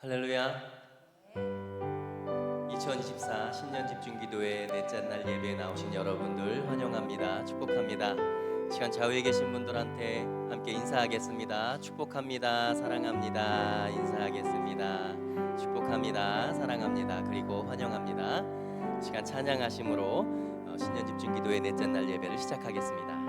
할렐루야. 2024 신년 집중기도회 넷째 날 예배에 나오신 여러분들 환영합니다. 축복합니다. 시간 좌우에 계신 분들한테 함께 인사하겠습니다. 축복합니다. 사랑합니다. 인사하겠습니다. 축복합니다. 사랑합니다. 그리고 환영합니다. 시간 찬양하심으로 신년 집중기도회 넷째 날 예배를 시작하겠습니다.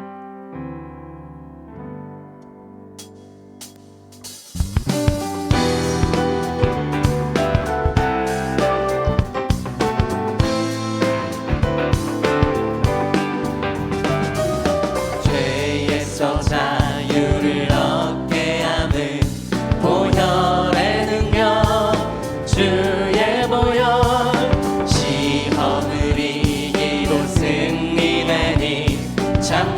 자유를 얻게 하는 보혈의 능력, 주의 보혈, 시험을 이기고 승리되니 참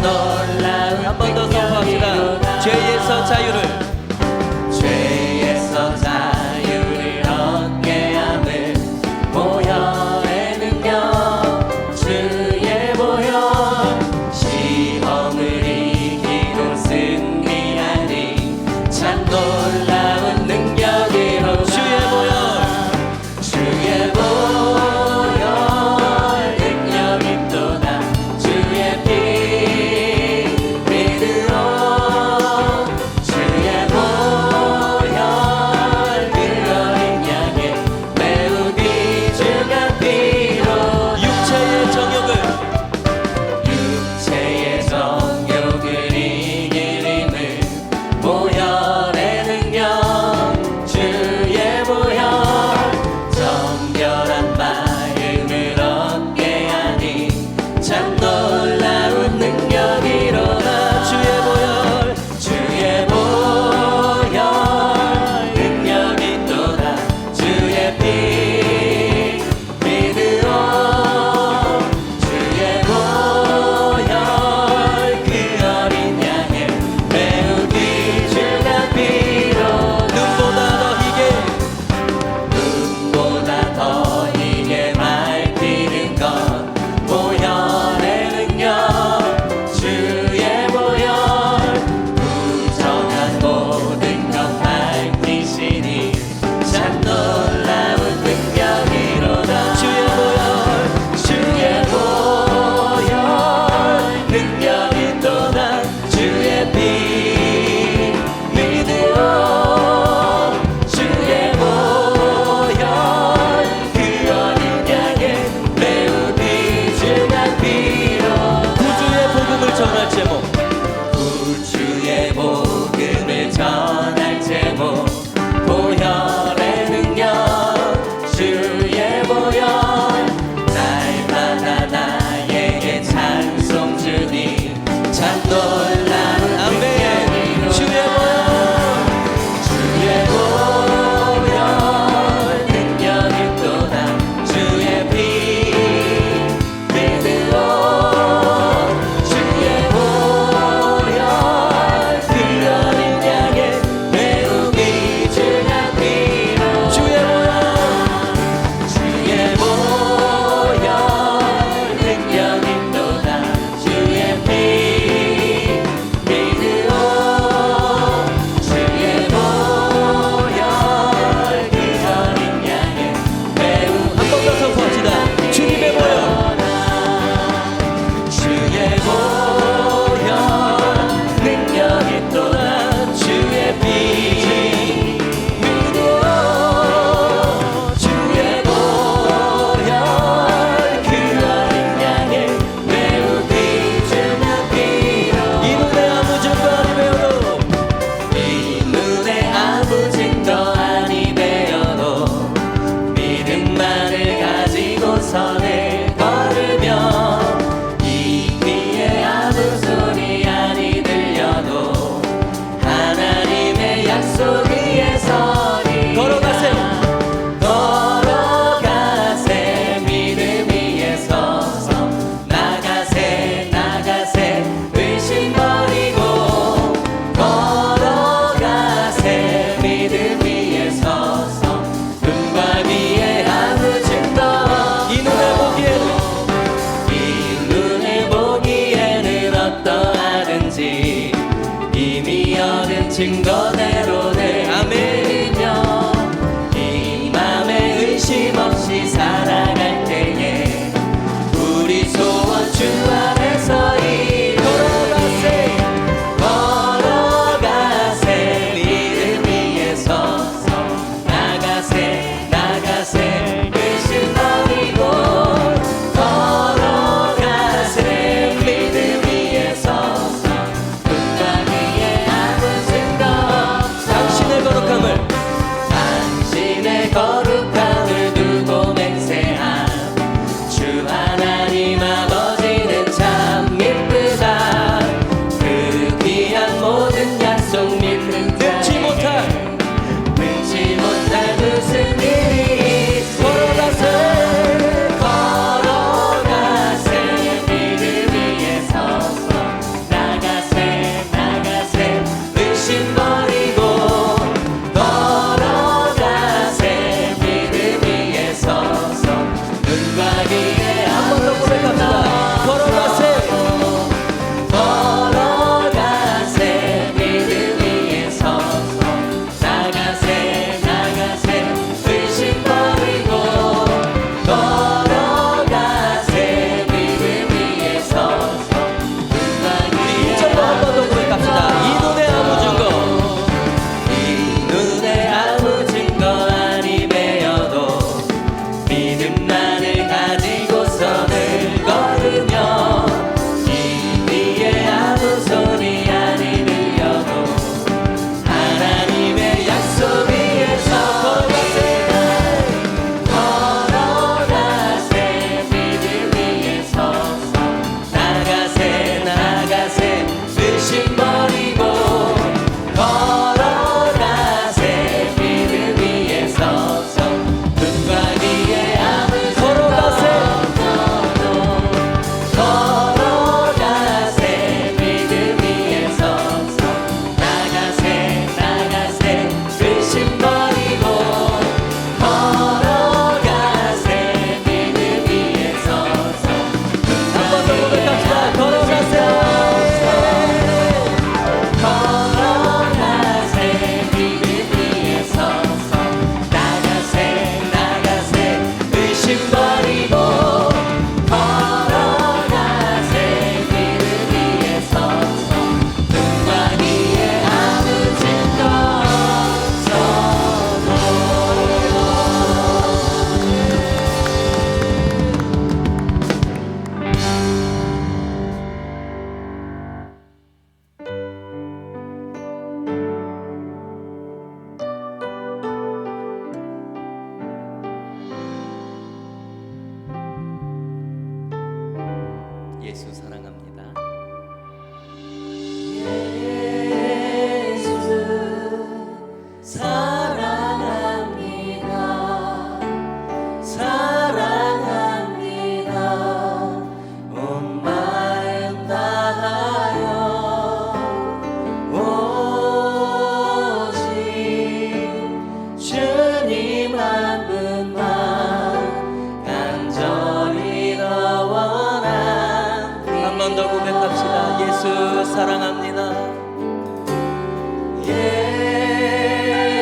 사랑합니다.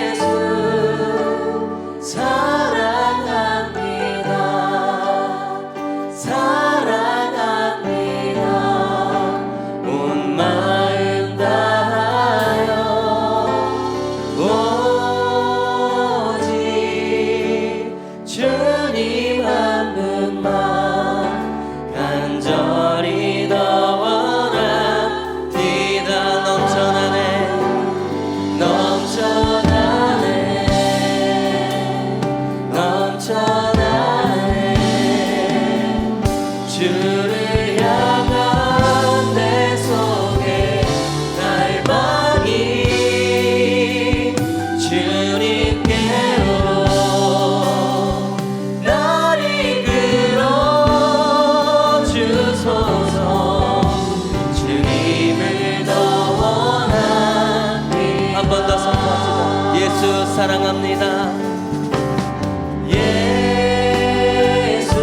예수 사랑합니다. 사랑합니다. 온 마음 다하여 오직 주님 한 분만 간절히 더 원합니다. 넘쳐나네 주를 향한 내 속에 갈망이 주님께로 날 이끌어 주소서. 주님을 더 원합니다. 한 번 더 선포합시다. 예수 사랑합니다. 예수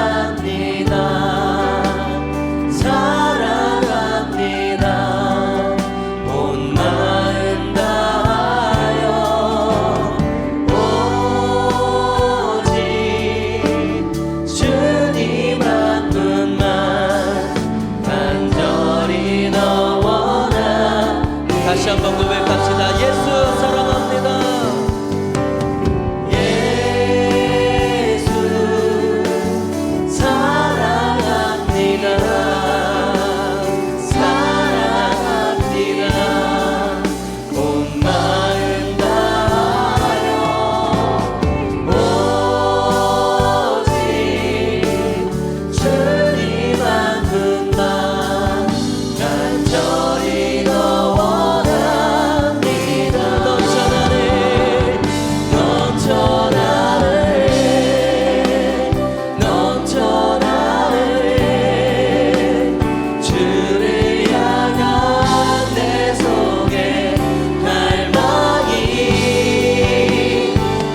사랑합니다. 사랑합니다. 온 마음 다하여 오직 주님 한 분만 간절히 더 원합니다. 다시 한번 고백합시다. 예수 사랑합니다. 예수 사랑합니다. 사랑합니다. 온 마음 다하여 오직 주님 한 분만 간절히 더 원합니다. 넘쳐나네 주를 향한 내 속에 갈망이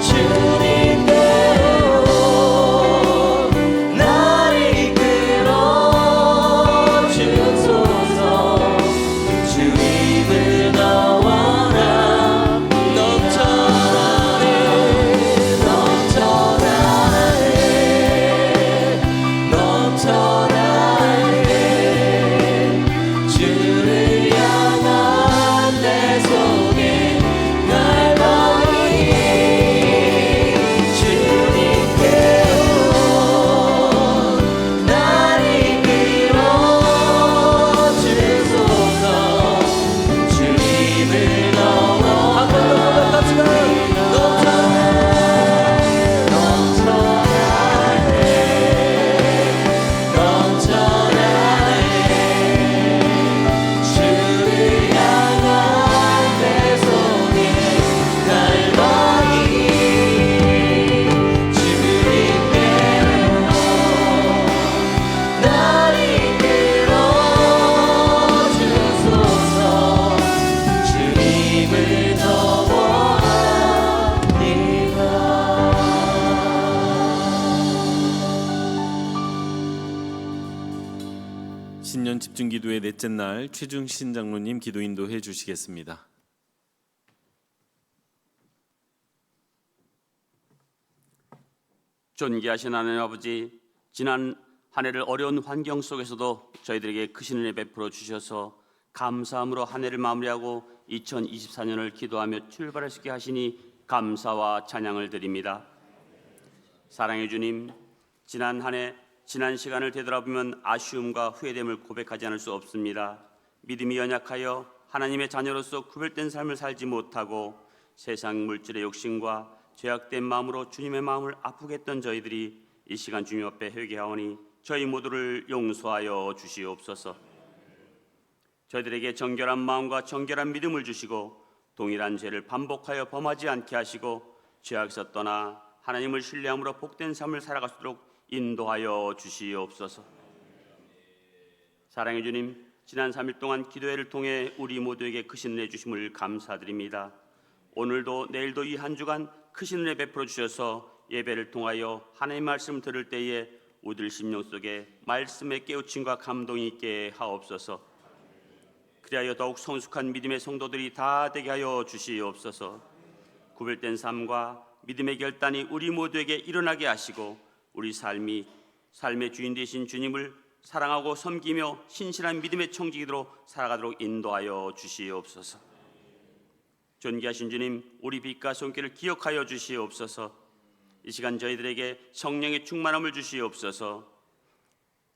주님께로 날 이끌어 주소서. 주님을 더 원합니다. 넘쳐나네 주를 향한 내 속에 갈망이 주님께로 날 이끌어 주소서. 주님을 더 원합니다. 넘쳐나네 주를 향한 내 속에 갈망이 주님께로 날 이끌어 주소서. 주님을 더 원합니다. 신년 집중기도의 넷째 날 최중신 장로님 기도 인도해 주시겠습니다. 존귀하신 하나님 아버지, 지난 한 해를 어려운 환경 속에서도 저희들에게 크신 은혜 베풀어 주셔서 감사함으로 한 해를 마무리하고 2024년을 기도하며 출발할 수 있게 하시니 감사와 찬양을 드립니다. 사랑해 주님, 지난 한 해 지난 시간을 되돌아보면 아쉬움과 후회됨을 고백하지 않을 수 없습니다. 믿음이 연약하여 하나님의 자녀로서 구별된 삶을 살지 못하고 세상 물질의 욕심과 죄악된 마음으로 주님의 마음을 아프게 했던 저희들이 이 시간 주님 앞에 회개하오니 저희 모두를 용서하여 주시옵소서. 저희들에게 정결한 마음과 정결한 믿음을 주시고 동일한 죄를 반복하여 범하지 않게 하시고 죄악에서 떠나 하나님을 신뢰함으로 복된 삶을 살아갈 수 있도록 인도하여 주시옵소서. 사랑해 주님, 지난 3일 동안 기도회를 통해 우리 모두에게 크신 은혜 주심을 감사드립니다. 오늘도 내일도 이 한 주간 크신 은혜 베풀어 주셔서 예배를 통하여 하나님의 말씀을 들을 때에 우리들 심령 속에 말씀의 깨우침과 감동이 있게 하옵소서. 그리하여 더욱 성숙한 믿음의 성도들이 다 되게 하여 주시옵소서. 구별된 삶과 믿음의 결단이 우리 모두에게 일어나게 하시고 우리 삶의 주인 되신 주님을 사랑하고 섬기며 신실한 믿음의 청지기로 살아가도록 인도하여 주시옵소서. 존귀하신 주님, 우리 빛과 손길을 기억하여 주시옵소서. 이 시간 저희들에게 성령의 충만함을 주시옵소서.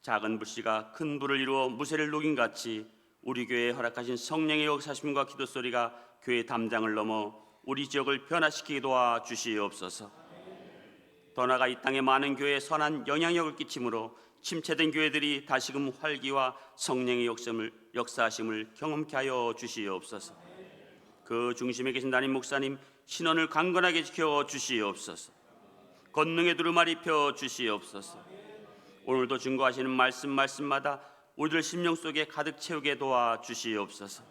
작은 불씨가 큰 불을 이루어 무쇠를 녹인 같이 우리 교회에 허락하신 성령의 역사심과 기도 소리가 교회 담장을 넘어 우리 지역을 변화시키게 도와 주시옵소서. 더 나아가 이 땅의 많은 교회에 선한 영향력을 끼침으로 침체된 교회들이 다시금 활기와 성령의 역사하심을 경험케 하여 주시옵소서. 그 중심에 계신 담임 목사님 신원을 강건하게 지켜 주시옵소서. 권능의 두루마리 입혀 주시옵소서. 오늘도 증거하시는 말씀마다 우리들 심령 속에 가득 채우게 도와 주시옵소서.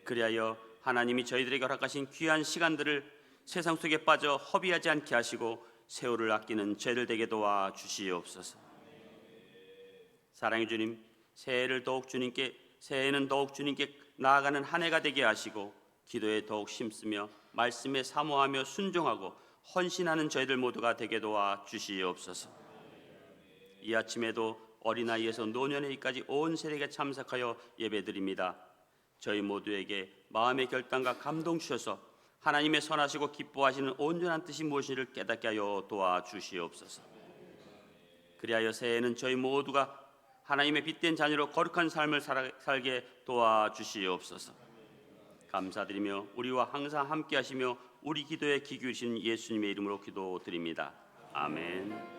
그리하여 하나님이 저희들에게 허락하신 귀한 시간들을 세상 속에 빠져 허비하지 않게 하시고 세월을 아끼는 저희들 되게 도와 주시옵소서. 사랑의 주님, 새해는 더욱 주님께 나아가는 한 해가 되게 하시고 기도에 더욱 힘쓰며 말씀에 사모하며 순종하고 헌신하는 저희들 모두가 되게 도와 주시옵소서. 이 아침에도 어린아이에서 노년에까지 온 세대가 참석하여 예배드립니다. 저희 모두에게 마음의 결단과 감동 주셔서 하나님의 선하시고 기뻐하시는 온전한 뜻이 무엇인지를 깨닫게 하여 도와주시옵소서. 그리하여 새해에는 저희 모두가 하나님의 빛된 자녀로 거룩한 삶을 살게 도와주시옵소서. 감사드리며 우리와 항상 함께 하시며 우리 기도에 귀 기울이신 예수님의 이름으로 기도드립니다. 아멘.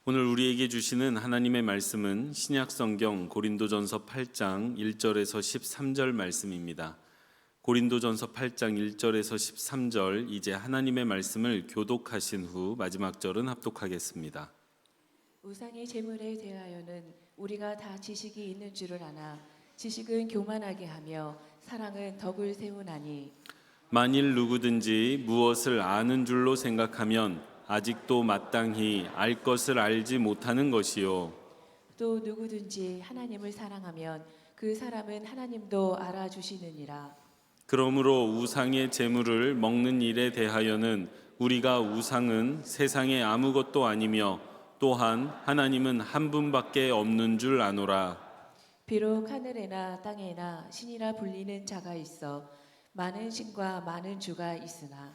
오늘 우리에게 주시는 하나님의 말씀은 신약성경 고린도전서 8장 1절에서 13절 말씀입니다. 고린도전서 8장 1절에서 13절 이제 하나님의 말씀을 교독하신 후 마지막 절은 합독하겠습니다. 우상의 제물에 대하여는 우리가 다 지식이 있는 줄을 아나 지식은 교만하게 하며 사랑은 덕을 세우나니 만일 누구든지 무엇을 아는 줄로 생각하면 아직도 마땅히 알 것을 알지 못하는 것이요 또 누구든지 하나님을 사랑하면 그 사람은 하나님도 알아주시느니라. 그러므로 우상의 제물을 먹는 일에 대하여는 우리가 우상은 세상에 아무것도 아니며 또한 하나님은 한 분밖에 없는 줄 아노라. 비록 하늘에나 땅에나 신이라 불리는 자가 있어 많은 신과 많은 주가 있으나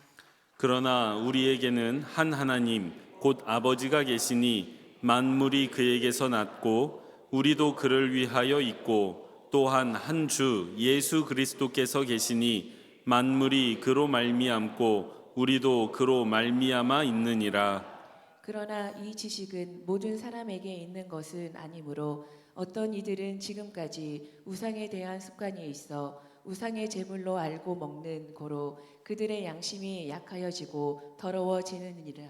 그러나 우리에게는 한 하나님 곧 아버지가 계시니 만물이 그에게서 났고 우리도 그를 위하여 있고 또한 한 주 예수 그리스도께서 계시니 만물이 그로 말미암고 우리도 그로 말미암아 있느니라. 그러나 이 지식은 모든 사람에게 있는 것은 아니므로 어떤 이들은 지금까지 우상에 대한 습관이 있어 우상의 제물로 알고 먹는 고로 그들의 양심이 약하여지고 더러워지느니라.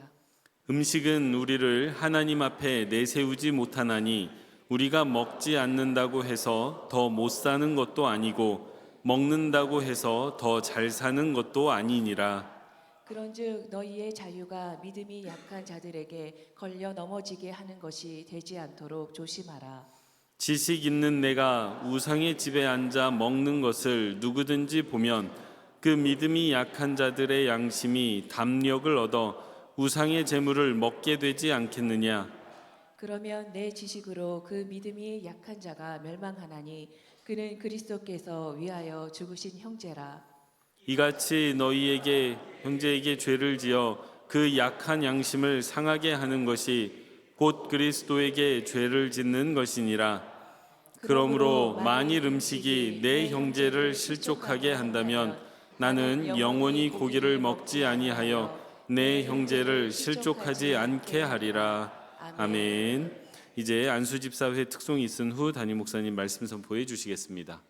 음식은 우리를 하나님 앞에 내세우지 못하나니 우리가 먹지 않는다고 해서 더 못 사는 것도 아니고 먹는다고 해서 더 잘 사는 것도 아니니라. 그런즉 너희의 자유가 믿음이 약한 자들에게 걸려 넘어지게 하는 것이 되지 않도록 조심하라. 지식 있는 내가 우상의 집에 앉아 먹는 것을 누구든지 보면 그 믿음이 약한 자들의 양심이 담력을 얻어 우상의 제물을 먹게 되지 않겠느냐. 그러면 내 지식으로 그 믿음이 약한 자가 멸망하나니 그는 그리스도께서 위하여 죽으신 형제라. 이같이 너희에게 형제에게 죄를 지어 그 약한 양심을 상하게 하는 것이 곧 그리스도에게 죄를 짓는 것이니라. 그러므로 만일 음식이 내 형제를 실족하게 한다면 나는 영원히 고기를 먹지 아니하여 내 형제를 실족하지 않게 하리라. 아멘. 이제 안수집사회 특송이 있은 후 담임 목사님 말씀 선포해 주시겠습니다.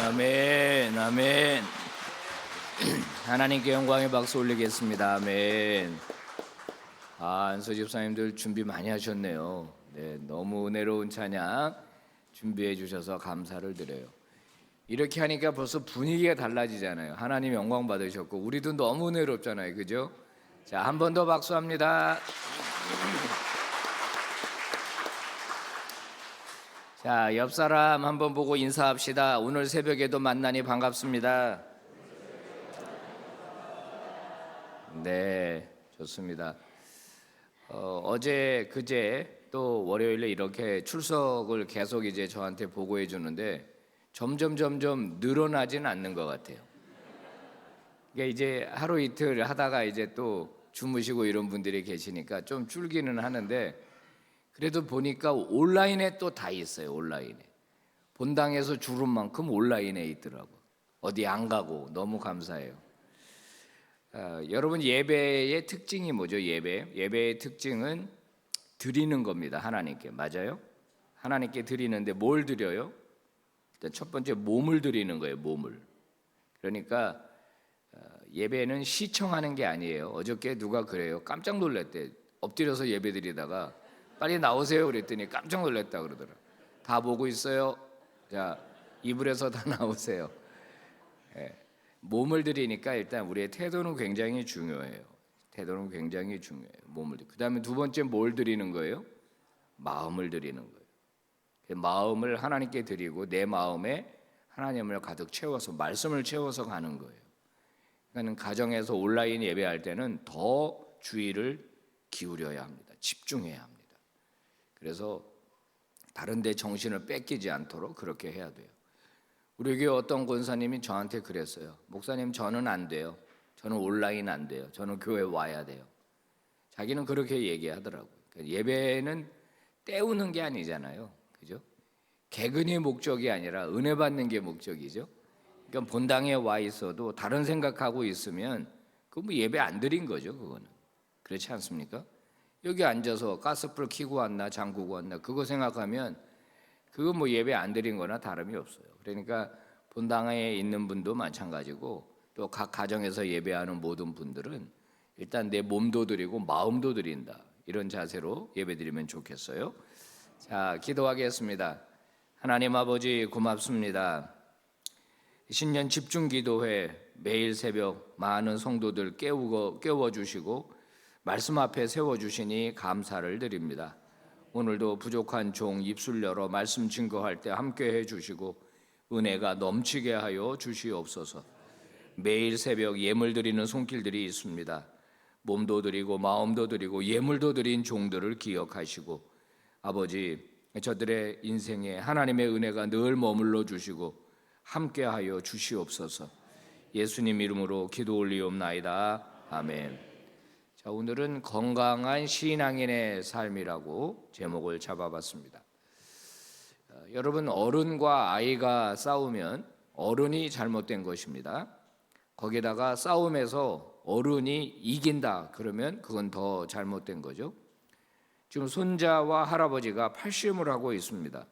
아멘, 아멘. 하나님께 영광의 박수 올리겠습니다. 아멘. 안서 집사님들 준비 많이 하셨네요. 네, 너무 은혜로운 찬양 준비해 주셔서 감사를 드려요. 이렇게 하니까 벌써 분위기가 달라지잖아요. 하나님 영광 받으셨고 우리도 너무 은혜롭잖아요, 그죠? 자, 한 번 더 박수합니다. 자, 옆 사람 한번 보고 인사합시다. 오늘 새벽에도 만나니 반갑습니다. 네, 좋습니다. 어제 그제 또 월요일에 이렇게 출석을 계속 이제 저한테 보고해 주는데 점점 늘어나지는 않는 것 같아요. 이게 이제 하루 이틀 하다가 이제 또 주무시고 이런 분들이 계시니까 좀 줄기는 하는데 그래도 보니까 온라인에 또 다 있어요. 온라인에 본당에서 주름 만큼 온라인에 있더라고. 어디 안 가고 너무 감사해요. 여러분 예배의 특징이 뭐죠? 예배의 특징은 드리는 겁니다. 하나님께. 맞아요? 하나님께 드리는데 뭘 드려요? 일단 첫 번째 몸을 드리는 거예요. 몸을. 그러니까 예배는 시청하는 게 아니에요. 어저께 누가 그래요. 깜짝 놀랐대. 엎드려서 예배 드리다가 빨리 나오세요 그랬더니 깜짝 놀랐다 그러더라. 다 보고 있어요. 자, 이불에서 다 나오세요. 예. 몸을 드리니까 일단 우리의 태도는 굉장히 중요해요. 태도는 굉장히 중요해요. 몸을. 그다음에 두 번째 뭘 드리는 거예요? 마음을 드리는 거예요. 마음을 하나님께 드리고 내 마음에 하나님을 가득 채워서 말씀을 채워서 가는 거예요. 그러니까 가정에서 온라인 예배할 때는 더 주의를 기울여야 합니다. 집중해야 합니다. 그래서 다른 데 정신을 뺏기지 않도록 그렇게 해야 돼요. 우리 교회 어떤 권사님이 저한테 그랬어요. 목사님 저는 안 돼요. 저는 온라인 안 돼요. 저는 교회 와야 돼요. 자기는 그렇게 얘기하더라고요. 예배는 때우는 게 아니잖아요. 그죠? 개근이 목적이 아니라 은혜 받는 게 목적이죠. 그러니까 본당에 와 있어도 다른 생각하고 있으면 그 뭐 예배 안 드린 거죠. 그거는. 그렇지 않습니까? 여기 앉아서 가스불 켜고 왔나 잠그고 왔나 그거 생각하면 그거 뭐 예배 안 드린 거나 다름이 없어요. 그러니까 본당에 있는 분도 마찬가지고 또 각 가정에서 예배하는 모든 분들은 일단 내 몸도 드리고 마음도 드린다. 이런 자세로 예배드리면 좋겠어요. 자, 기도하겠습니다. 하나님 아버지 고맙습니다. 신년 집중기도회 매일 새벽 많은 성도들 깨워주시고 말씀 앞에 세워주시니 감사를 드립니다. 오늘도 부족한 종 입술 열어 말씀 증거할 때 함께해 주시고 은혜가 넘치게 하여 주시옵소서. 매일 새벽 예물 드리는 손길들이 있습니다. 몸도 드리고 마음도 드리고 예물도 드린 종들을 기억하시고 아버지 저들의 인생에 하나님의 은혜가 늘 머물러 주시고 함께하여 주시옵소서. 예수님 이름으로 기도 올리옵나이다. 아멘. 자, 오늘은 건강한 신앙인의 삶이라고 제목을 잡아봤습니다. 여러분 어른과 아이가 싸우면 어른이 잘못된 것입니다. 거기다가 싸움에서 어른이 이긴다 그러면 그건 더 잘못된 거죠. 지금 손자와 할아버지가 팔씨름을 하고 있습니다.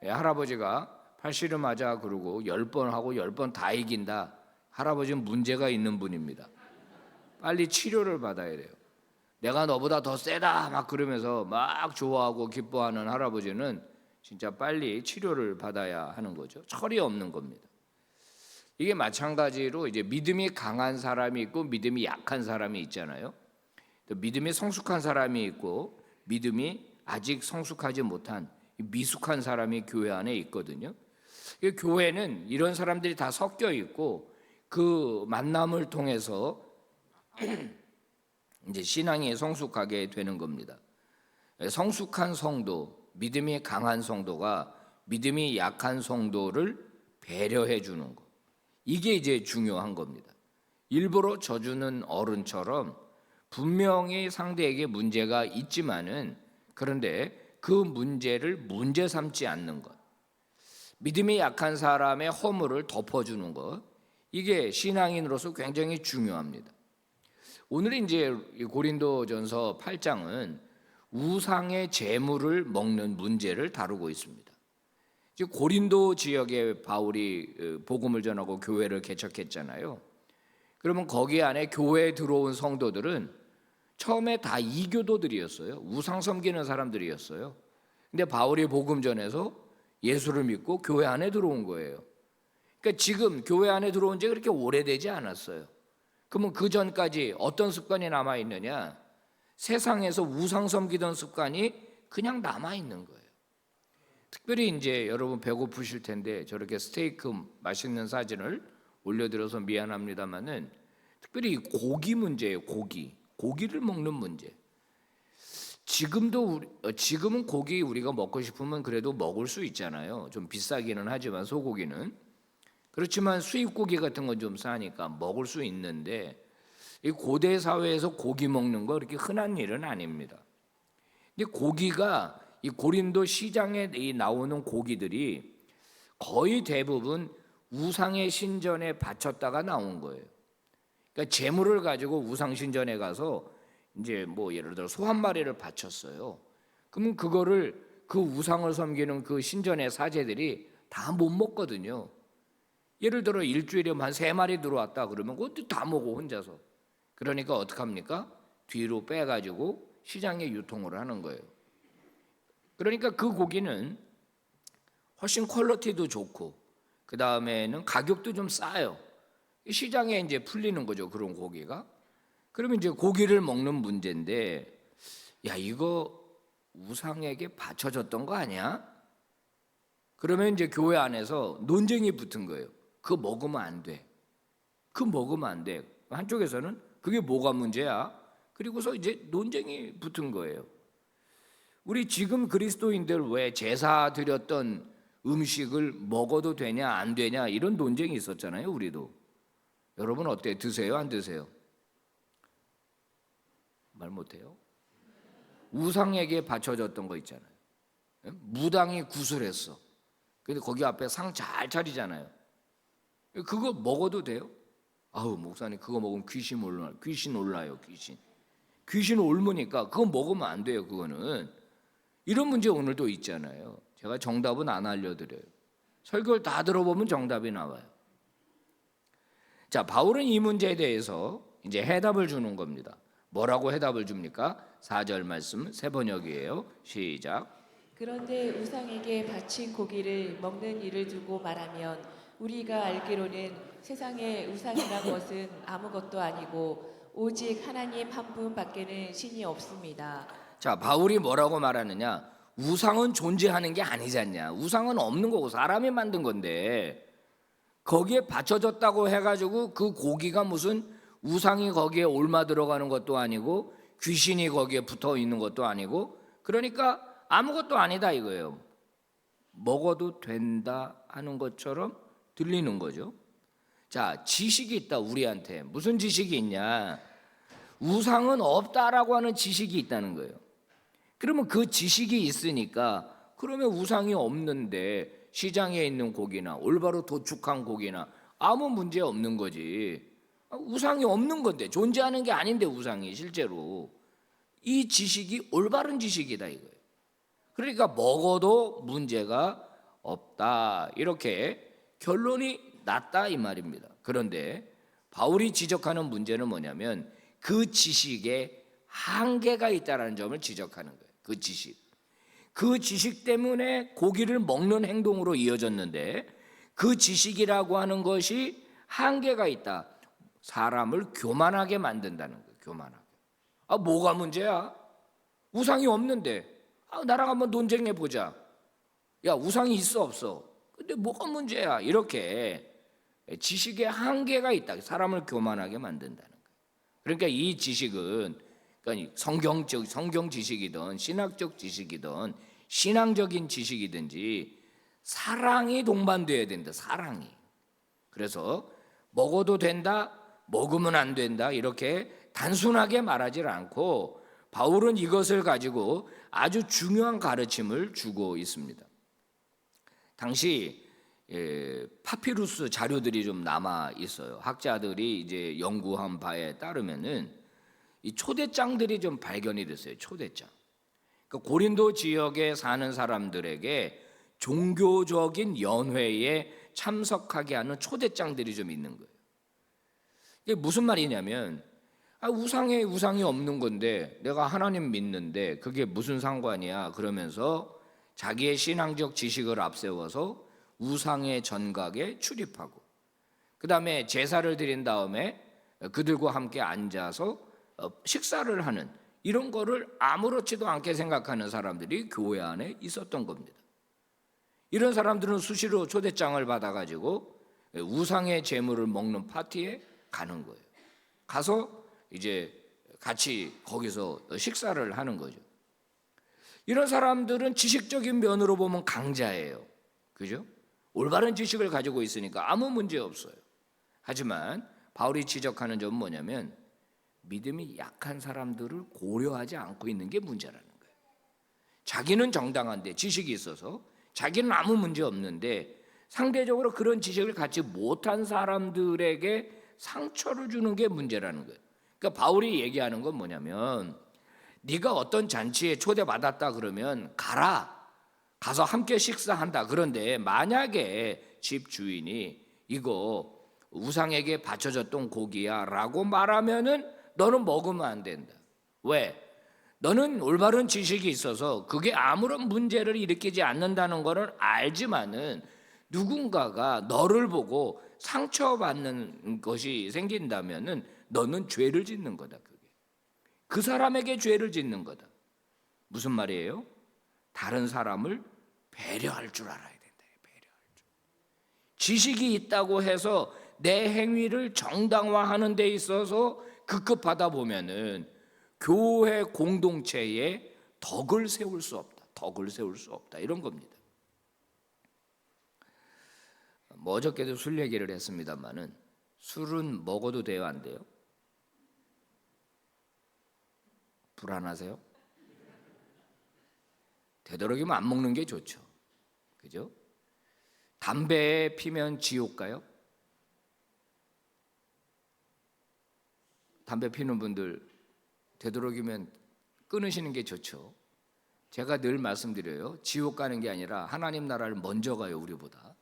할아버지가 팔씨름하자 그러고 10번 하고 10번 다 이긴다. 할아버지는 문제가 있는 분입니다. 빨리 치료를 받아야 돼요. 내가 너보다 더 세다 막 그러면서 막 좋아하고 기뻐하는 할아버지는 진짜 빨리 치료를 받아야 하는 거죠. 철이 없는 겁니다. 이게 마찬가지로 이제 믿음이 강한 사람이 있고 믿음이 약한 사람이 있잖아요. 또 믿음이 성숙한 사람이 있고 믿음이 아직 성숙하지 못한 미숙한 사람이 교회 안에 있거든요. 교회는 이런 사람들이 다 섞여 있고 그 만남을 통해서 이제 신앙이 성숙하게 되는 겁니다. 성숙한 성도, 믿음이 강한 성도가 믿음이 약한 성도를 배려해 주는 것. 이게 이제 중요한 겁니다. 일부러 져주는 어른처럼 분명히 상대에게 문제가 있지만은 그런데 그 문제를 문제 삼지 않는 것. 믿음이 약한 사람의 허물을 덮어주는 것. 이게 신앙인으로서 굉장히 중요합니다. 오늘 이제 고린도전서 8장은 우상의 재물을 먹는 문제를 다루고 있습니다. 지금 고린도 지역에 바울이 복음을 전하고 교회를 개척했잖아요. 그러면 거기 안에 교회에 들어온 성도들은 처음에 다 이교도들이었어요. 우상 섬기는 사람들이었어요. 근데 바울이 복음 전해서 예수를 믿고 교회 안에 들어온 거예요. 그러니까 지금 교회 안에 들어온 지 그렇게 오래되지 않았어요. 그러면 그 전까지 어떤 습관이 남아 있느냐? 세상에서 우상 섬기던 습관이 그냥 남아 있는 거예요. 특별히 이제 여러분 배고프실 텐데 저렇게 스테이크 맛있는 사진을 올려드려서 미안합니다만은 특별히 고기 문제예요. 고기를 먹는 문제. 지금은 고기 우리가 먹고 싶으면 그래도 먹을 수 있잖아요. 좀 비싸기는 하지만 소고기는. 그렇지만 수입 고기 같은 건 좀 싸니까 먹을 수 있는데 이 고대 사회에서 고기 먹는 거 그렇게 흔한 일은 아닙니다. 근데 고기가 이 고린도 시장에 나오는 고기들이 거의 대부분 우상의 신전에 바쳤다가 나온 거예요. 그러니까 재물을 가지고 우상 신전에 가서 이제 뭐 예를 들어 소 한 마리를 바쳤어요. 그러면 그거를 그 우상을 섬기는 그 신전의 사제들이 다 못 먹거든요. 예를 들어 일주일에 한 3마리 들어왔다 그러면 그것도 다 먹어 혼자서. 그러니까 어떡합니까? 뒤로 빼가지고 시장에 유통을 하는 거예요. 그러니까 그 고기는 훨씬 퀄리티도 좋고 그 다음에는 가격도 좀 싸요. 시장에 이제 풀리는 거죠 그런 고기가. 그러면 이제 고기를 먹는 문제인데 야 이거 우상에게 바쳐졌던 거 아니야? 그러면 이제 교회 안에서 논쟁이 붙은 거예요. 그거 먹으면 안 돼. 그거 먹으면 안 돼. 한쪽에서는 그게 뭐가 문제야? 그리고서 이제 논쟁이 붙은 거예요. 우리 지금 그리스도인들 왜 제사 드렸던 음식을 먹어도 되냐 안 되냐 이런 논쟁이 있었잖아요. 우리도. 여러분 어때요? 드세요? 안 드세요? 말 못해요? 우상에게 바쳐졌던 거 있잖아요. 무당이 구슬했어. 근데 거기 앞에 상 잘 차리잖아요. 그거 먹어도 돼요? 아우 목사님 그거 먹으면 귀신 올라요. 귀신 옮으니까 그거 먹으면 안 돼요. 그거는. 이런 문제 오늘도 있잖아요. 제가 정답은 안 알려드려요. 설교를 다 들어보면 정답이 나와요. 자, 바울은 이 문제에 대해서 이제 해답을 주는 겁니다. 뭐라고 해답을 줍니까? 4절 말씀 새 번역이에요. 시작. 그런데 우상에게 바친 고기를 먹는 일을 두고 말하면 우리가 알기로는 세상에 우상이란 것은 아무것도 아니고 오직 하나님 한 분밖에는 신이 없습니다. 자, 바울이 뭐라고 말하느냐? 우상은 존재하는 게 아니지 않냐? 우상은 없는 거고 사람이 만든 건데 거기에 바쳐졌다고 해가지고 그 고기가 무슨 우상이 거기에 옮아 들어가는 것도 아니고 귀신이 거기에 붙어 있는 것도 아니고 그러니까 아무것도 아니다 이거예요. 먹어도 된다 하는 것처럼 들리는 거죠. 자, 지식이 있다 우리한테. 무슨 지식이 있냐? 우상은 없다라고 하는 지식이 있다는 거예요. 그러면 그 지식이 있으니까 그러면 우상이 없는데 시장에 있는 고기나 올바로 도축한 고기나 아무 문제 없는 거지. 우상이 없는 건데 존재하는 게 아닌데 우상이 실제로 이 지식이 올바른 지식이다 이거예요. 그러니까 먹어도 문제가 없다 이렇게 결론이 났다 이 말입니다. 그런데 바울이 지적하는 문제는 뭐냐면 그 지식에 한계가 있다는 점을 지적하는 거예요. 그 지식 때문에 고기를 먹는 행동으로 이어졌는데 그 지식이라고 하는 것이 한계가 있다. 사람을 교만하게 만든다는 거예요. 교만하게. 뭐가 문제야? 우상이 없는데 나랑 한번 논쟁해 보자. 야 우상이 있어 없어? 근데 뭐가 문제야? 이렇게 지식에 한계가 있다. 사람을 교만하게 만든다는 거예요. 그러니까 이 지식은 그러니까 성경 지식이든 신학적 지식이든 신앙적인 지식이든지 사랑이 동반돼야 된다. 사랑이. 그래서 먹어도 된다, 먹으면 안 된다 이렇게 단순하게 말하지 않고 바울은 이것을 가지고 아주 중요한 가르침을 주고 있습니다. 당시 파피루스 자료들이 좀 남아 있어요. 학자들이 이제 연구한 바에 따르면은 이 초대장들이 좀 발견이 됐어요. 초대장. 그러니까 고린도 지역에 사는 사람들에게 종교적인 연회에 참석하게 하는 초대장들이 좀 있는 거예요. 이게 무슨 말이냐면 우상이 없는 건데 내가 하나님 믿는데 그게 무슨 상관이야 그러면서 자기의 신앙적 지식을 앞세워서 우상의 전각에 출입하고 그 다음에 제사를 드린 다음에 그들과 함께 앉아서 식사를 하는 이런 거를 아무렇지도 않게 생각하는 사람들이 교회 안에 있었던 겁니다. 이런 사람들은 수시로 초대장을 받아가지고 우상의 제물을 먹는 파티에 가는 거예요. 가서 이제 같이 거기서 식사를 하는 거죠. 이런 사람들은 지식적인 면으로 보면 강자예요. 그죠? 올바른 지식을 가지고 있으니까 아무 문제 없어요. 하지만 바울이 지적하는 점은 뭐냐면 믿음이 약한 사람들을 고려하지 않고 있는 게 문제라는 거예요. 자기는 정당한데 지식이 있어서 자기는 아무 문제 없는데 상대적으로 그런 지식을 갖지 못한 사람들에게 상처를 주는 게 문제라는 거예요. 그러니까 바울이 얘기하는 건 뭐냐면 네가 어떤 잔치에 초대받았다 그러면 가서 함께 식사한다. 그런데 만약에 집 주인이 이거 우상에게 바쳐졌던 고기야 라고 말하면은 너는 먹으면 안 된다. 왜? 너는 올바른 지식이 있어서 그게 아무런 문제를 일으키지 않는다는 거는 알지만은 누군가가 너를 보고 상처받는 것이 생긴다면은 너는 죄를 짓는 거다. 그게 그 사람에게 죄를 짓는 거다. 무슨 말이에요? 다른 사람을 배려할 줄 알아야 된다. 배려할 줄. 지식이 있다고 해서 내 행위를 정당화하는 데 있어서 급급하다 보면은 교회 공동체에 덕을 세울 수 없다. 덕을 세울 수 없다. 이런 겁니다. 뭐 어저께도 술 얘기를 했습니다만은 술은 먹어도 돼요, 안 돼요? 불안하세요? 되도록이면 안 먹는 게 좋죠. 그죠? 담배 피면 지옥 가요? 담배 피는 분들 되도록이면 끊으시는 게 좋죠. 제가 늘 말씀드려요. 지옥 가는 게 아니라 하나님 나라를 먼저 가요, 우리보다.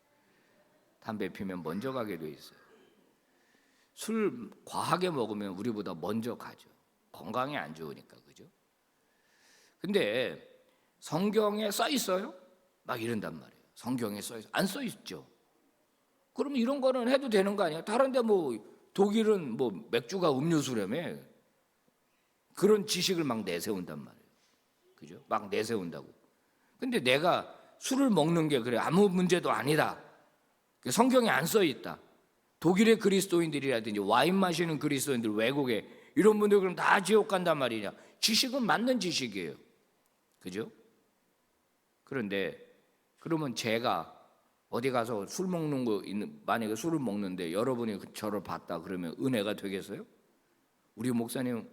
담배 피면 먼저 가게 돼 있어요. 술 과하게 먹으면 우리보다 먼저 가죠. 건강에 안 좋으니까, 그죠? 근데 성경에 써 있어요? 막 이런단 말이에요. 성경에 써 있어? 안 써 있죠. 그러면 이런 거는 해도 되는 거 아니야? 다른데 뭐 독일은 뭐 맥주가 음료수라며 그런 지식을 막 내세운단 말이에요. 그죠? 막 내세운다고. 근데 내가 술을 먹는 게 그래 아무 문제도 아니다. 성경에 안 써 있다. 독일의 그리스도인들이라든지 와인 마시는 그리스도인들 외국에 이런 분들 그럼 다 지옥 간단 말이냐? 지식은 맞는 지식이에요. 그죠? 그런데 그러면 제가 어디 가서 술 먹는 거 있는 만약에 술을 먹는데 여러분이 저를 봤다 그러면 은혜가 되겠어요? 우리 목사님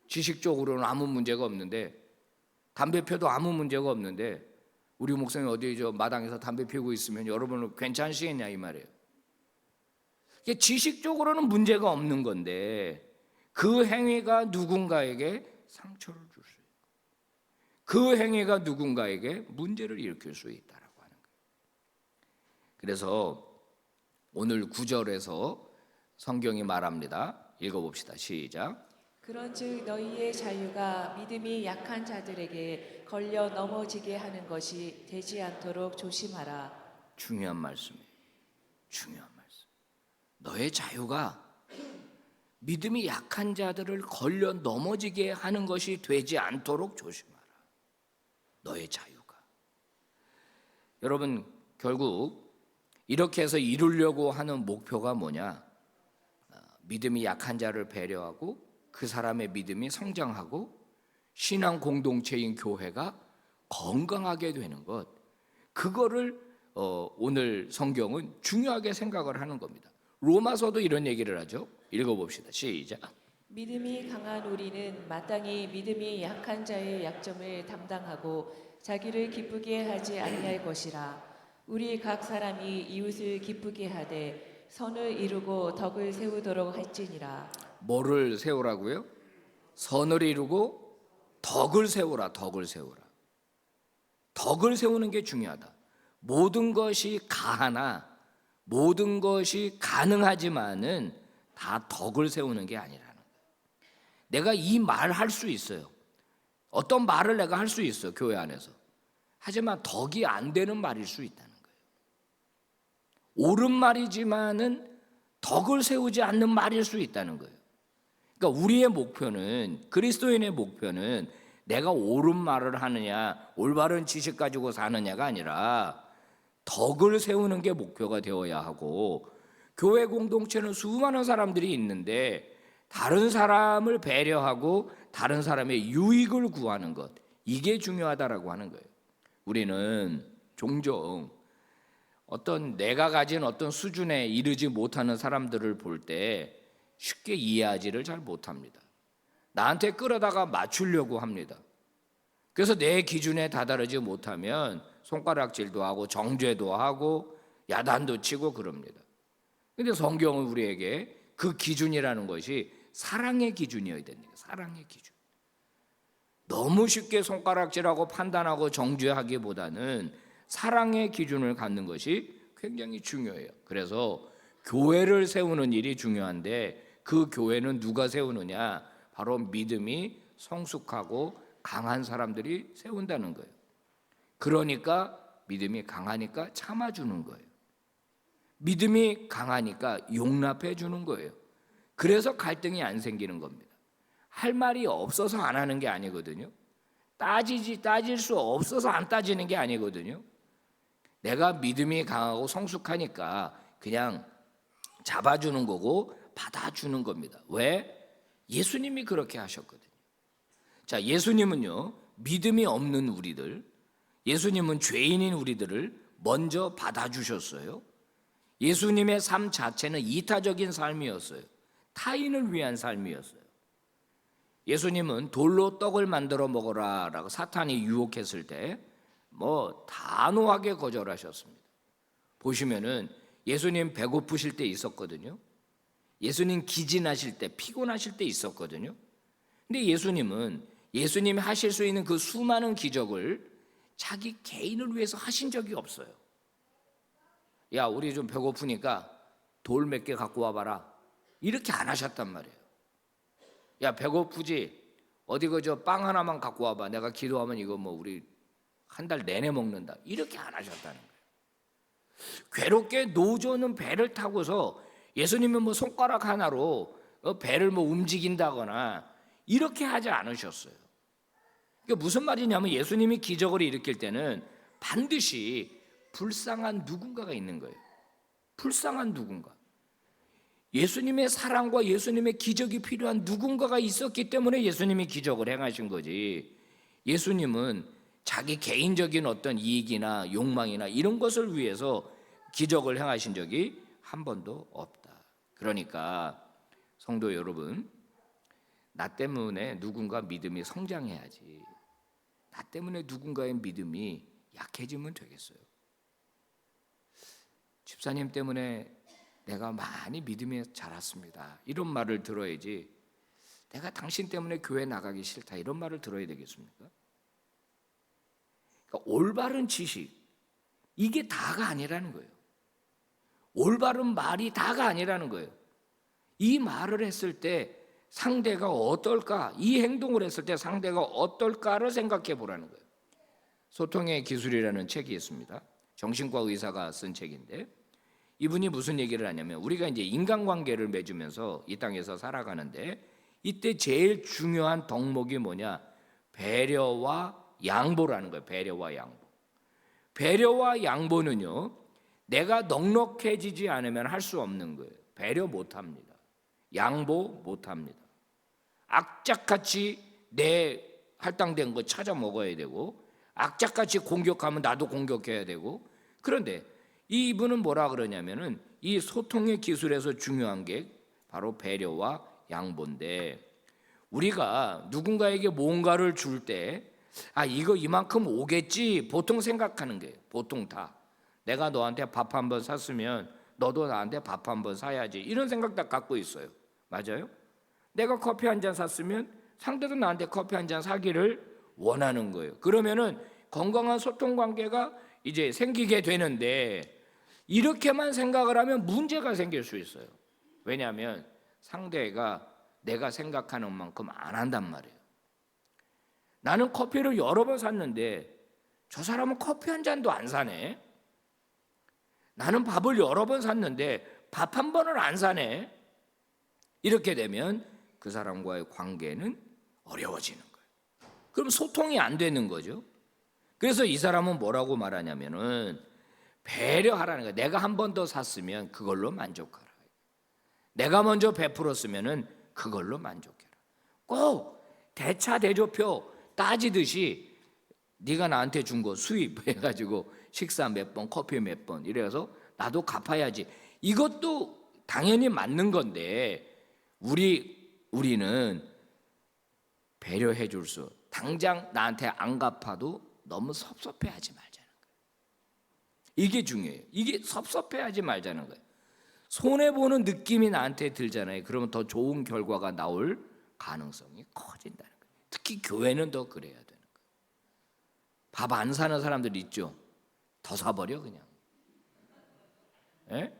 지식적으로는 아무 문제가 없는데 담배 펴도 아무 문제가 없는데 우리 목사님 어디 저 마당에서 담배 피우고 있으면 여러분은 괜찮으시겠냐 이 말이에요. 이게 지식적으로는 문제가 없는 건데 그 행위가 누군가에게 상처를 줄 수 있고 그 행위가 누군가에게 문제를 일으킬 수 있다라고 하는 거예요. 그래서 오늘 9절에서 성경이 말합니다. 읽어봅시다. 시작. 그런즉 너희의 자유가 믿음이 약한 자들에게 걸려 넘어지게 하는 것이 되지 않도록 조심하라. 중요한 말씀이에요. 중요한 말씀. 너의 자유가 믿음이 약한 자들을 걸려 넘어지게 하는 것이 되지 않도록 조심하라. 너의 자유가. 여러분 결국 이렇게 해서 이루려고 하는 목표가 뭐냐? 믿음이 약한 자를 배려하고 그 사람의 믿음이 성장하고 신앙 공동체인 교회가 건강하게 되는 것. 그거를 오늘 성경은 중요하게 생각을 하는 겁니다. 로마서도 이런 얘기를 하죠. 읽어봅시다. 시작. 믿음이 강한 우리는 마땅히 믿음이 약한 자의 약점을 담당하고 자기를 기쁘게 하지 아니할 것이라. 우리 각 사람이 이웃을 기쁘게 하되 선을 이루고 덕을 세우도록 할지니라. 뭐를 세우라고요? 선을 이루고 덕을 세우라. 덕을 세우라. 덕을 세우는 게 중요하다. 모든 것이 가하나 모든 것이 가능하지만은 다 덕을 세우는 게 아니라는 거예요. 내가 이 말 할 수 있어요. 어떤 말을 내가 할 수 있어, 교회 안에서. 하지만 덕이 안 되는 말일 수 있다는 거예요. 옳은 말이지만은 덕을 세우지 않는 말일 수 있다는 거예요. 그러니까 우리의 목표는, 그리스도인의 목표는 내가 옳은 말을 하느냐, 올바른 지식 가지고 사느냐가 아니라 덕을 세우는 게 목표가 되어야 하고, 교회 공동체는 수많은 사람들이 있는데 다른 사람을 배려하고 다른 사람의 유익을 구하는 것, 이게 중요하다라고 하는 거예요. 우리는 종종 어떤 내가 가진 어떤 수준에 이르지 못하는 사람들을 볼 때 쉽게 이해하지를 잘 못합니다. 나한테 끌어다가 맞추려고 합니다. 그래서 내 기준에 다다르지 못하면 손가락질도 하고 정죄도 하고 야단도 치고 그럽니다. 근데 성경은 우리에게 그 기준이라는 것이 사랑의 기준이어야 됩니다. 사랑의 기준. 너무 쉽게 손가락질하고 판단하고 정죄하기보다는 사랑의 기준을 갖는 것이 굉장히 중요해요. 그래서 교회를 세우는 일이 중요한데 그 교회는 누가 세우느냐? 바로 믿음이 성숙하고 강한 사람들이 세운다는 거예요. 그러니까 믿음이 강하니까 참아주는 거예요. 믿음이 강하니까 용납해 주는 거예요. 그래서 갈등이 안 생기는 겁니다. 할 말이 없어서 안 하는 게 아니거든요. 따질 수 없어서 안 따지는 게 아니거든요. 내가 믿음이 강하고 성숙하니까 그냥 잡아주는 거고 받아주는 겁니다. 왜? 예수님이 그렇게 하셨거든요. 자, 예수님은요, 믿음이 없는 우리들, 예수님은 죄인인 우리들을 먼저 받아주셨어요. 예수님의 삶 자체는 이타적인 삶이었어요. 타인을 위한 삶이었어요. 예수님은 돌로 떡을 만들어 먹어라 라고 사탄이 유혹했을 때 단호하게 거절하셨습니다. 보시면은 예수님 배고프실 때 있었거든요. 예수님 기진하실 때, 피곤하실 때 있었거든요. 근데 예수님은 예수님이 하실 수 있는 그 수많은 기적을 자기 개인을 위해서 하신 적이 없어요. 야, 우리 좀 배고프니까 돌 몇 개 갖고 와봐라, 이렇게 안 하셨단 말이에요. 야, 배고프지? 어디 그저 빵 하나만 갖고 와봐. 내가 기도하면 이거 우리 한 달 내내 먹는다. 이렇게 안 하셨다는 거예요. 괴롭게 노조는 배를 타고서 예수님은 손가락 하나로 배를 움직인다거나 이렇게 하지 않으셨어요. 그러니까 무슨 말이냐면 예수님이 기적을 일으킬 때는 반드시 불쌍한 누군가가 있는 거예요. 불쌍한 누군가. 예수님의 사랑과 예수님의 기적이 필요한 누군가가 있었기 때문에 예수님이 기적을 행하신 거지. 예수님은 자기 개인적인 어떤 이익이나 욕망이나 이런 것을 위해서 기적을 행하신 적이 한 번도 없다. 그러니까 성도 여러분, 나 때문에 누군가 믿음이 성장해야지. 나 때문에 누군가의 믿음이 약해지면 되겠어요. 집사님 때문에 내가 많이 믿음이 자랐습니다, 이런 말을 들어야지 내가 당신 때문에 교회 나가기 싫다 이런 말을 들어야 되겠습니까? 그러니까 올바른 지식, 이게 다가 아니라는 거예요. 올바른 말이 다가 아니라는 거예요. 이 말을 했을 때 상대가 어떨까, 이 행동을 했을 때 상대가 어떨까를 생각해 보라는 거예요. 소통의 기술이라는 책이 있습니다. 정신과 의사가 쓴 책인데, 이분이 무슨 얘기를 하냐면, 우리가 이제 인간관계를 맺으면서 이 땅에서 살아가는데 이때 제일 중요한 덕목이 뭐냐? 배려와 양보라는 거예요. 배려와 양보. 배려와 양보는요, 내가 넉넉해지지 않으면 할 수 없는 거예요. 배려 못합니다. 양보 못합니다. 악착같이 내 할당된 거 찾아 먹어야 되고, 악착같이 공격하면 나도 공격해야 되고. 그런데 이분은 뭐라 그러냐면은 이 소통의 기술에서 중요한 게 바로 배려와 양보인데, 우리가 누군가에게 뭔가를 줄 때 이거 이만큼 오겠지 보통 생각하는 거예요. 보통 다 내가 너한테 밥 한 번 샀으면 너도 나한테 밥 한 번 사야지, 이런 생각 다 갖고 있어요. 맞아요? 내가 커피 한 잔 샀으면 상대도 나한테 커피 한 잔 사기를 원하는 거예요. 그러면은 건강한 소통 관계가 이제 생기게 되는데 이렇게만 생각을 하면 문제가 생길 수 있어요. 왜냐하면 상대가 내가 생각하는 만큼 안 한단 말이에요. 나는 커피를 여러 번 샀는데 저 사람은 커피 한 잔도 안 사네. 나는 밥을 여러 번 샀는데 밥 한 번을 안 사네. 이렇게 되면 그 사람과의 관계는 어려워지는 거예요. 그럼 소통이 안 되는 거죠. 그래서 이 사람은 뭐라고 말하냐면은 배려하라는 거예요. 내가 한 번 더 샀으면 그걸로 만족하라. 내가 먼저 베풀었으면은 그걸로 만족해라. 꼭 대차대조표 따지듯이 네가 나한테 준 거 수입 해가지고 식사 몇 번, 커피 몇 번 이래서 나도 갚아야지. 이것도 당연히 맞는 건데 우리는 배려해 줄 수, 당장 나한테 안 갚아도 너무 섭섭해하지 말자는 거예요. 이게 중요해요. 이게 섭섭해하지 말자는 거예요. 손해보는 느낌이 나한테 들잖아요. 그러면 더 좋은 결과가 나올 가능성이 커진다는 거예요. 특히 교회는 더 그래야 되는 거예요. 밥 안 사는 사람들 있죠. 더 사버려 그냥. 예?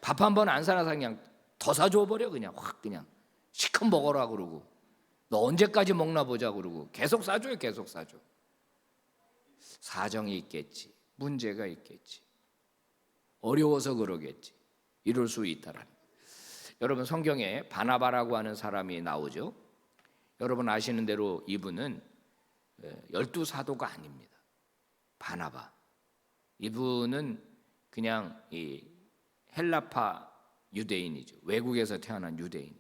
밥 한 번 안 사는 사람 그냥 더 사줘버려 그냥 확 그냥 시큰 먹어라 그러고 너 언제까지 먹나 보자 그러고 계속 사줘요. 계속 사줘. 사정이 있겠지. 문제가 있겠지. 어려워서 그러겠지. 이럴 수 있다라는 거예요. 여러분 성경에 바나바라고 하는 사람이 나오죠. 여러분 아시는 대로 이분은 12사도가 아닙니다. 바나바. 이분은 그냥 이 헬라파 유대인이죠. 외국에서 태어난 유대인이죠.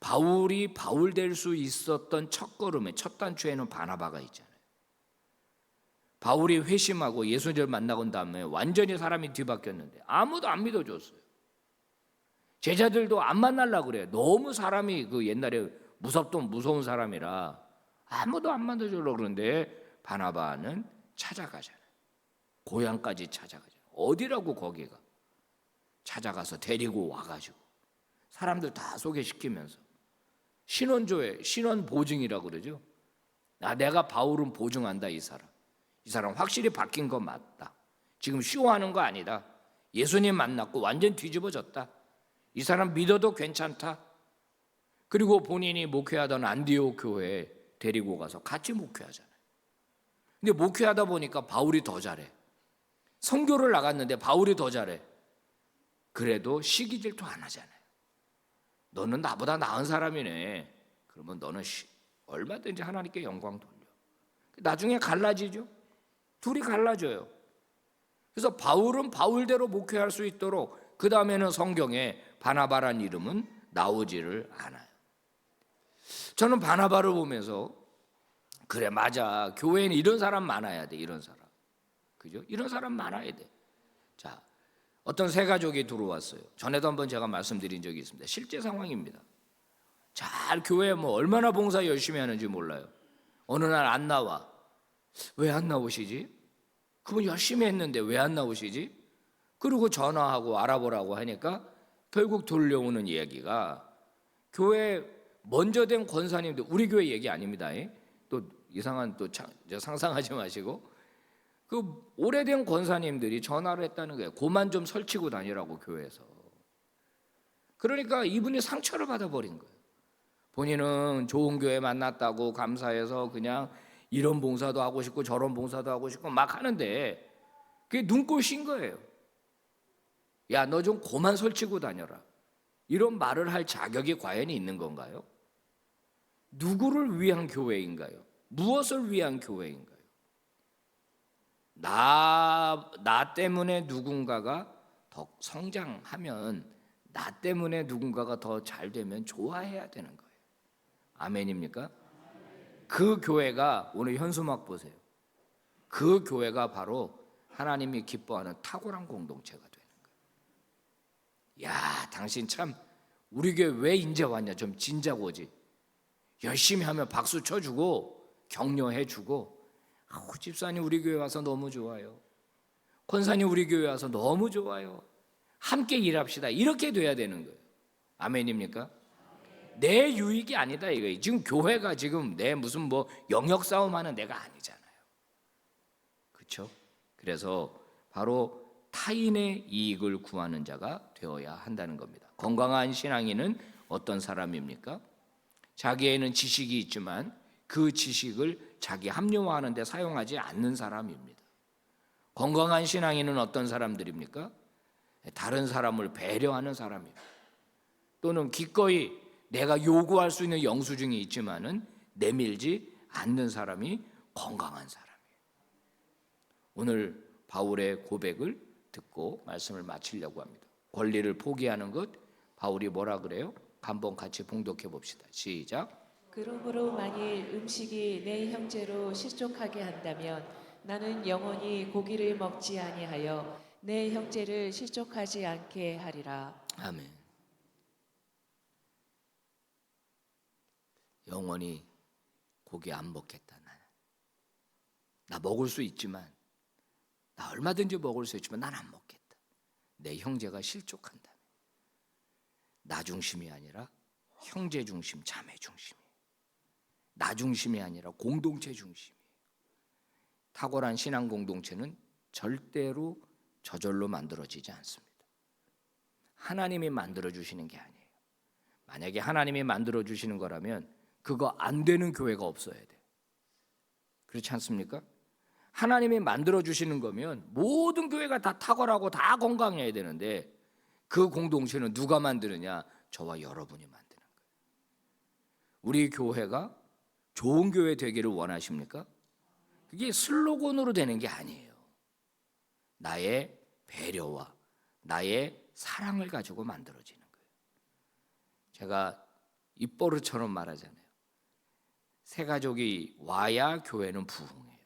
바울이 바울 될 수 있었던 첫 걸음에 첫 단추에는 바나바가 있잖아요. 바울이 회심하고 예수님을 만나고 다음에 완전히 사람이 뒤바뀌었는데 아무도 안 믿어줬어요. 제자들도 안 만나려고 그래요. 너무 사람이 그 옛날에 무서운 사람이라 아무도 안 만나주려고 그러는데 바나바는 찾아가잖아요. 고향까지 찾아가잖아요. 어디라고 거기가. 찾아가서 데리고 와가지고 사람들 다 소개시키면서 신원조회, 신원보증이라고 그러죠. 내가 바울은 보증한다 이 사람. 이 사람 확실히 바뀐 거 맞다. 지금 쇼하는 거 아니다. 예수님 만났고 완전 뒤집어졌다. 이 사람 믿어도 괜찮다. 그리고 본인이 목회하던 안디옥 교회에 데리고 가서 같이 목회하잖아요. 근데 목회하다 보니까 바울이 더 잘해. 선교를 나갔는데 바울이 더 잘해. 그래도 시기 질투 안 하잖아요. 너는 나보다 나은 사람이네. 그러면 너는 얼마든지 하나님께 영광 돌려. 나중에 갈라지죠. 둘이 갈라져요. 그래서 바울은 바울대로 목회할 수 있도록 그 다음에는 성경에 바나바란 이름은 나오지를 않아요. 저는 바나바를 보면서 그래 맞아. 교회에는 이런 사람 많아야 돼. 이런 사람. 그죠? 이런 사람 많아야 돼. 자, 어떤 세 가족이 들어왔어요. 전에도 한번 제가 말씀드린 적이 있습니다. 실제 상황입니다. 잘 교회에 뭐 얼마나 봉사 열심히 하는지 몰라요. 어느 날 안 나와. 왜 안 나오시지? 그분 열심히 했는데 왜 안 나오시지? 그리고 전화하고 알아보라고 하니까 결국 들려오는 이야기가 교회 먼저 된 권사님들, 우리 교회 얘기 아닙니다. 또 이상한 또 상상하지 마시고 그 오래된 권사님들이 전화를 했다는 거예요. 고만 좀 설치고 다니라고 교회에서. 그러니까 이분이 상처를 받아버린 거예요. 본인은 좋은 교회 만났다고 감사해서 그냥 이런 봉사도 하고 싶고 저런 봉사도 하고 싶고 막 하는데 그게 눈꼴신 거예요. 야, 너 좀 고만 설치고 다녀라. 이런 말을 할 자격이 과연 있는 건가요? 누구를 위한 교회인가요? 무엇을 위한 교회인가요? 나 때문에 누군가가 더 성장하면, 나 때문에 누군가가 더 잘 되면 좋아해야 되는 거예요. 아멘입니까? 그 교회가 오늘 현수막 보세요. 그 교회가 바로 하나님이 기뻐하는 탁월한 공동체가 되는 거예요. 야, 당신 참 우리 교회 왜 인제 왔냐? 좀 진작 오지. 열심히 하면 박수 쳐주고 격려해주고, 집사님 우리 교회 와서 너무 좋아요. 권사님 우리 교회 와서 너무 좋아요. 함께 일합시다. 이렇게 돼야 되는 거예요. 아멘입니까? 내 유익이 아니다 이거예요. 지금 교회가 지금 내 무슨 뭐 영역 싸움하는 데가 아니잖아요. 그렇죠? 그래서 바로 타인의 이익을 구하는 자가 되어야 한다는 겁니다. 건강한 신앙인은 어떤 사람입니까? 자기에는 지식이 있지만 그 지식을 자기 합리화하는 데 사용하지 않는 사람입니다. 건강한 신앙인은 어떤 사람들입니까? 다른 사람을 배려하는 사람입니다. 또는 기꺼이 내가 요구할 수 있는 영수증이 있지만은 내밀지 않는 사람이 건강한 사람이에요. 오늘 바울의 고백을 듣고 말씀을 마치려고 합니다. 권리를 포기하는 것, 바울이 뭐라 그래요? 한번 같이 봉독해 봅시다. 시작. 그러므로 만일 음식이 내 형제로 실족하게 한다면 나는 영원히 고기를 먹지 아니하여 내 형제를 실족하지 않게 하리라. 아멘. 영원히 고기 안 먹겠다. 나는. 나 먹을 수 있지만, 나 얼마든지 먹을 수 있지만 난 안 먹겠다. 내 형제가 실족한다면 나 중심이 아니라 형제 중심, 자매 중심이, 나 중심이 아니라 공동체 중심이. 탁월한 신앙 공동체는 절대로 저절로 만들어지지 않습니다. 하나님이 만들어 주시는 게 아니에요. 만약에 하나님이 만들어 주시는 거라면 그거 안 되는 교회가 없어야 돼. 그렇지 않습니까? 하나님이 만들어 주시는 거면 모든 교회가 다 탁월하고 다 건강해야 되는데 그 공동체는 누가 만드느냐? 저와 여러분이 만드는 거예요. 우리 교회가 좋은 교회 되기를 원하십니까? 그게 슬로건으로 되는 게 아니에요. 나의 배려와 나의 사랑을 가지고 만들어지는 거예요. 제가 입버릇처럼 말하잖아요. 새 가족이 와야 교회는 부흥해요.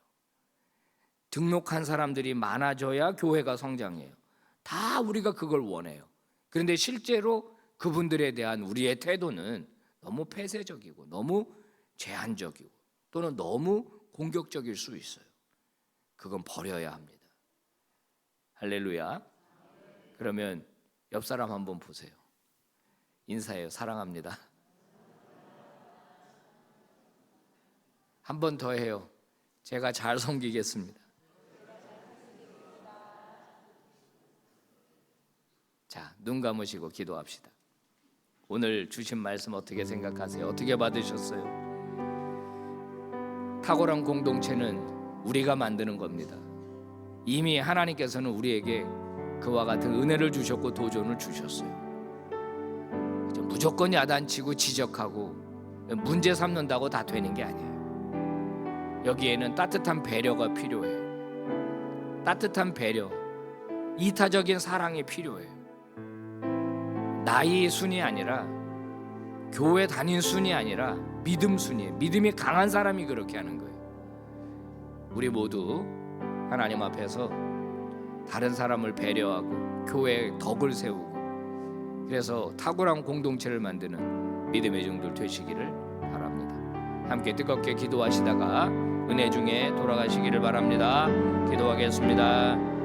등록한 사람들이 많아져야 교회가 성장해요. 다 우리가 그걸 원해요. 그런데 실제로 그분들에 대한 우리의 태도는 너무 폐쇄적이고 너무 제한적이고 또는 너무 공격적일 수 있어요. 그건 버려야 합니다. 할렐루야. 그러면 옆 사람 한번 보세요. 인사해요. 사랑합니다. 한 번 더 해요. 제가 잘 섬기겠습니다. 자, 눈 감으시고 기도합시다. 오늘 주신 말씀 어떻게 생각하세요? 어떻게 받으셨어요? 탁월한 공동체는 우리가 만드는 겁니다. 이미 하나님께서는 우리에게 그와 같은 은혜를 주셨고 도전을 주셨어요. 무조건 야단치고 지적하고 문제 삼는다고 다 되는 게 아니에요. 여기에는 따뜻한 배려가 필요해요. 따뜻한 배려, 이타적인 사랑이 필요해요. 나이 순이 아니라 교회 다닌 순이 아니라 믿음 순이에요. 믿음이 강한 사람이 그렇게 하는 거예요. 우리 모두 하나님 앞에서 다른 사람을 배려하고 교회의 덕을 세우고 그래서 탁월한 공동체를 만드는 믿음의 종들 되시기를 바랍니다. 함께 뜨겁게 기도하시다가 은혜 중에 돌아가시기를 바랍니다. 기도하겠습니다.